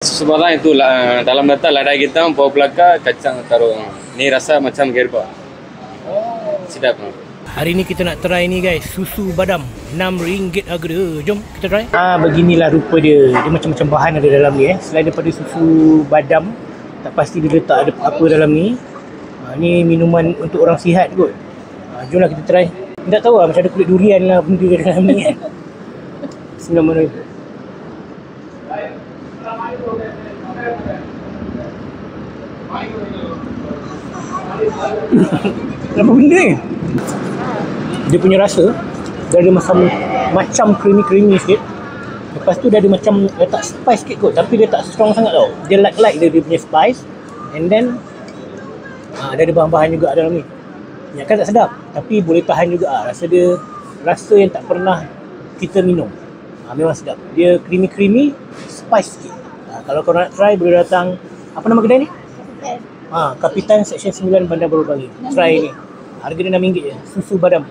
susu badam itu dalam data lada hitam, bawang pelaka, kacang taruh. Ni rasa macam gerba. Sedap. Hari ni kita nak try ni guys, susu badam RM6 harga dia. Jom kita try. Beginilah rupa dia. Dia macam-macam bahan ada dalam ni Selain daripada susu badam, tak pasti dia letak ada apa dalam ni. Ni minuman untuk orang sihat kot. Jomlah kita try. Tak tahu lah, macam ada kulit durian lah benda dalam ni kan. Bismillahirrahmanirrahim. Apa benda ni? Dia punya rasa dia ada macam creamy sikit. Lepas tu dia ada macam letak spice sikit kot, tapi dia tak strong sangat tau. Dia light dia punya spice. And then dia ada bahan-bahan juga dalam ni. Ya kan tak sedap, tapi boleh tahan juga rasa dia, rasa yang tak pernah kita minum. Memang sedap. Dia creamy, spice sikit. Kalau korang nak try, boleh datang, apa nama kedai ni? Kapitan Seksyen 9 Bandar Baru Bali. Try ni. Harga dia RM6 je. Susu badam.